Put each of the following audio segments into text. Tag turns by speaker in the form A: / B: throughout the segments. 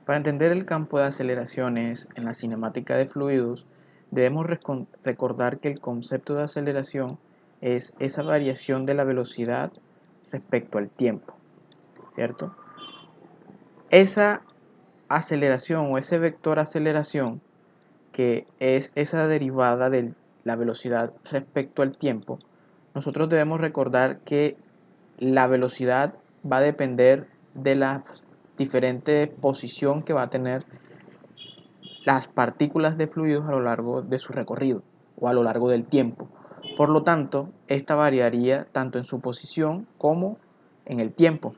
A: Para entender el campo de aceleraciones en la cinemática de fluidos, debemos recordar que el concepto de aceleración es esa variación de la velocidad respecto al tiempo, ¿cierto? Esa aceleración o ese vector aceleración, que es esa derivada de la velocidad respecto al tiempo, nosotros debemos recordar que la velocidad va a depender de la diferente posición que va a tener las partículas de fluidos a lo largo de su recorrido o a lo largo del tiempo. Por lo tanto, esta variaría tanto en su posición como en el tiempo.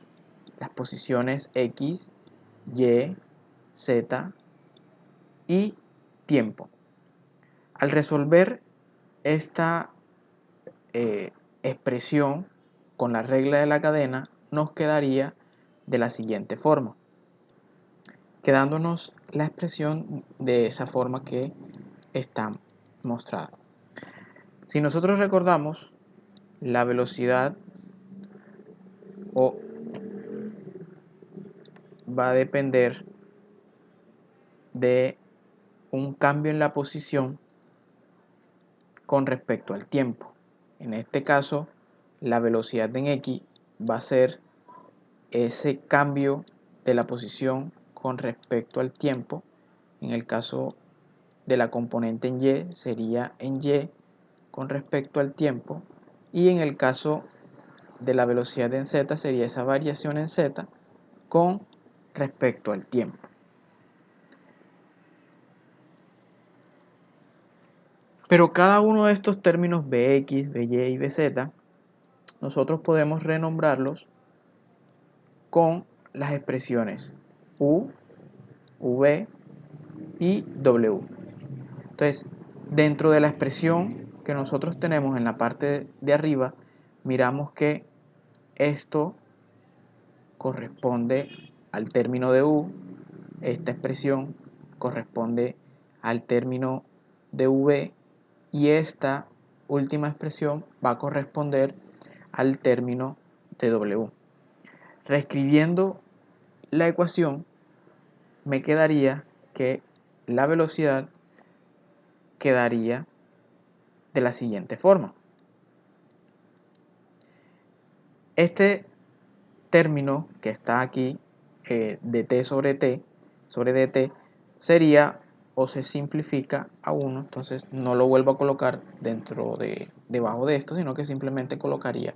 A: Las posiciones X, Y, Z y tiempo. Al resolver esta expresión con la regla de la cadena, nos quedaría de la siguiente forma, quedándonos la expresión de esa forma que está mostrada. Si nosotros recordamos, la velocidad va a depender de un cambio en la posición con respecto al tiempo. En este caso, la velocidad en X va a ser ese cambio de la posición con respecto al tiempo. En el caso de la componente en Y, sería en Y con respecto al tiempo. Y en el caso de la velocidad en Z, sería esa variación en Z con respecto al tiempo. Pero cada uno de estos términos Bx, By y Bz, nosotros podemos renombrarlos con las expresiones U, V y W. Entonces, dentro de la expresión que nosotros tenemos en la parte de arriba, miramos que esto corresponde al término de U, esta expresión corresponde al término de V y esta última expresión va a corresponder al término de W. Reescribiendo la ecuación, me quedaría que la velocidad quedaría de la siguiente forma. Este término que está aquí, dt sobre dt, sería o se simplifica a 1, entonces no lo vuelvo a colocar debajo de esto, sino que simplemente colocaría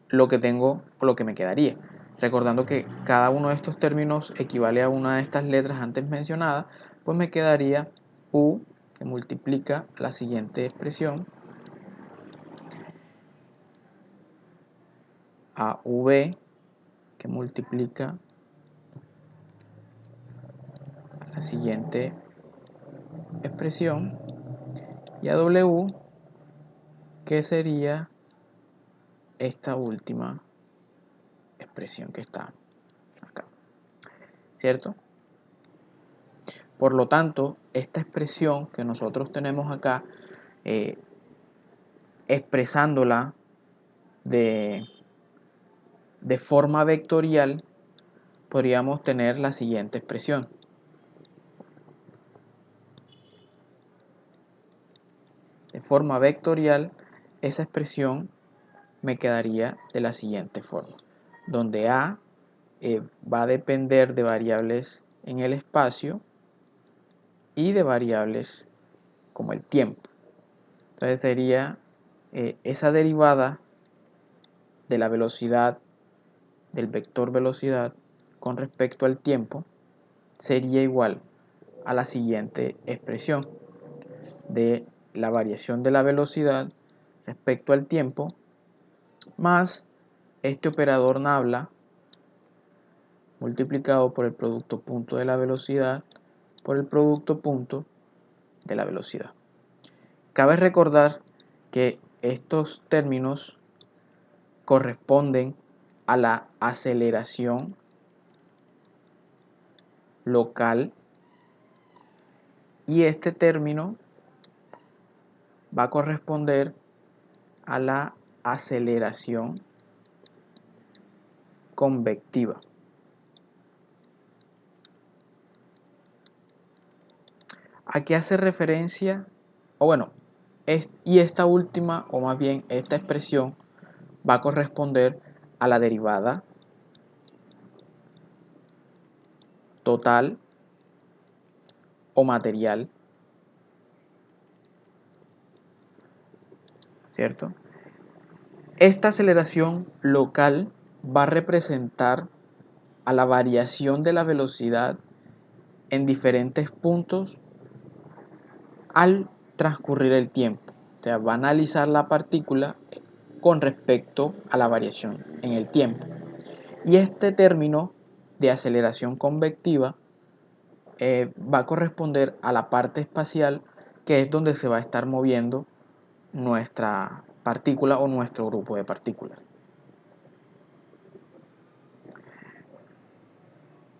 A: lo que tengo o lo que me quedaría. Recordando que cada uno de estos términos equivale a una de estas letras antes mencionadas, pues me quedaría U, que multiplica la siguiente expresión, a V, que multiplica la siguiente expresión, y a W, que sería esta última expresión que está acá, ¿cierto? Por lo tanto, esta expresión que nosotros tenemos acá, expresándola de forma vectorial, podríamos tener la siguiente expresión. De forma vectorial, esa expresión me quedaría de la siguiente forma, donde A va a depender de variables en el espacio y de variables como el tiempo. Entonces sería esa derivada de la velocidad, del vector velocidad con respecto al tiempo, sería igual a la siguiente expresión de la variación de la velocidad respecto al tiempo más este operador nabla multiplicado por el producto punto de la velocidad por el producto punto de la velocidad. Cabe recordar que estos términos corresponden a la aceleración local y este término va a corresponder a la aceleración convectiva. ¿A qué hace referencia? O bueno, y esta última, o más bien esta expresión, va a corresponder a la derivada total o material, ¿cierto? Esta aceleración local va a representar a la variación de la velocidad en diferentes puntos al transcurrir el tiempo. O sea, va a analizar la partícula con respecto a la variación en el tiempo. Y este término de aceleración convectiva va a corresponder a la parte espacial, que es donde se va a estar moviendo nuestra partícula o nuestro grupo de partículas.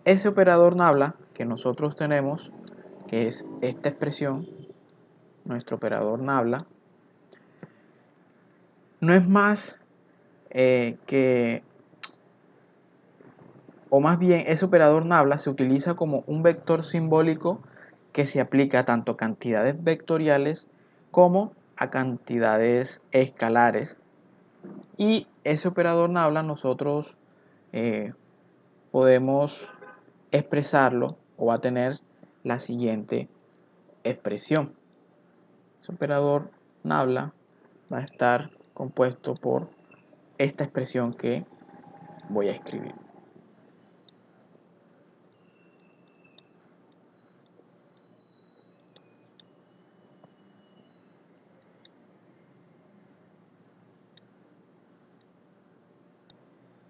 A: Ese operador Nabla que nosotros tenemos, que es esta expresión, nuestro operador Nabla, no es más que, o más bien ese operador Nabla se utiliza como un vector simbólico que se aplica tanto a cantidades vectoriales como a cantidades escalares. Y ese operador Nabla nosotros podemos expresarlo o va a tener la siguiente expresión. Ese operador Nabla va a estar compuesto por esta expresión que voy a escribir.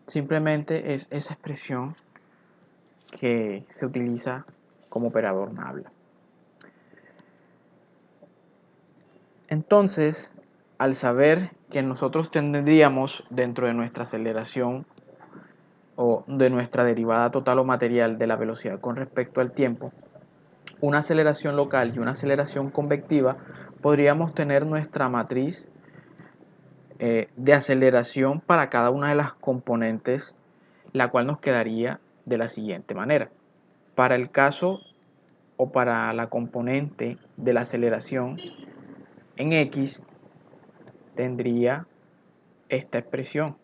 A: Simplemente es esa expresión que se utiliza como operador Nabla. Entonces, al saber que nosotros tendríamos dentro de nuestra aceleración o de nuestra derivada total o material de la velocidad con respecto al tiempo, una aceleración local y una aceleración convectiva, podríamos tener nuestra matriz de aceleración para cada una de las componentes, la cual nos quedaría de la siguiente manera. Para el caso o para la componente de la aceleración en X, tendría esta expresión.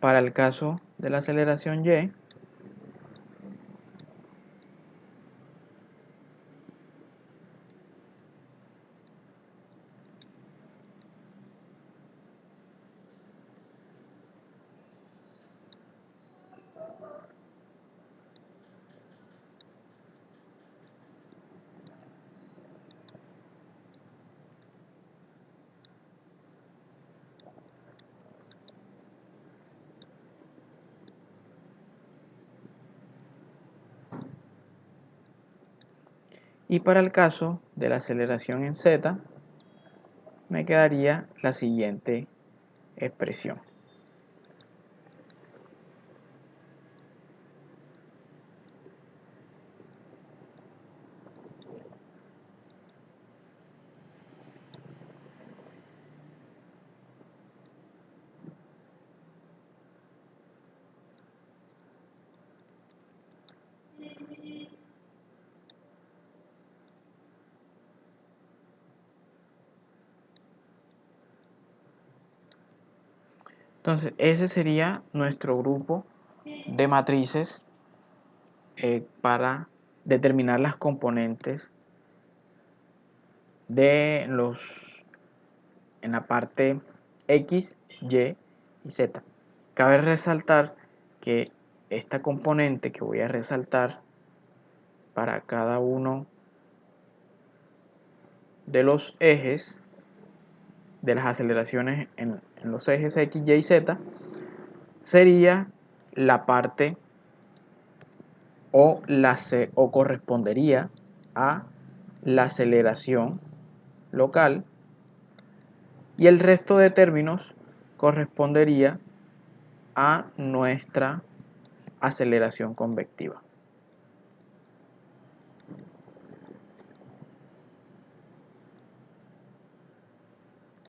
A: Para el caso de la aceleración Y, y para el caso de la aceleración en Z, me quedaría la siguiente expresión. Entonces, ese sería nuestro grupo de matrices para determinar las componentes de en la parte X, Y y Z. Cabe resaltar que esta componente que voy a resaltar para cada uno de los ejes de las aceleraciones en los ejes X, Y y Z sería la parte o correspondería a la aceleración local, y el resto de términos correspondería a nuestra aceleración convectiva.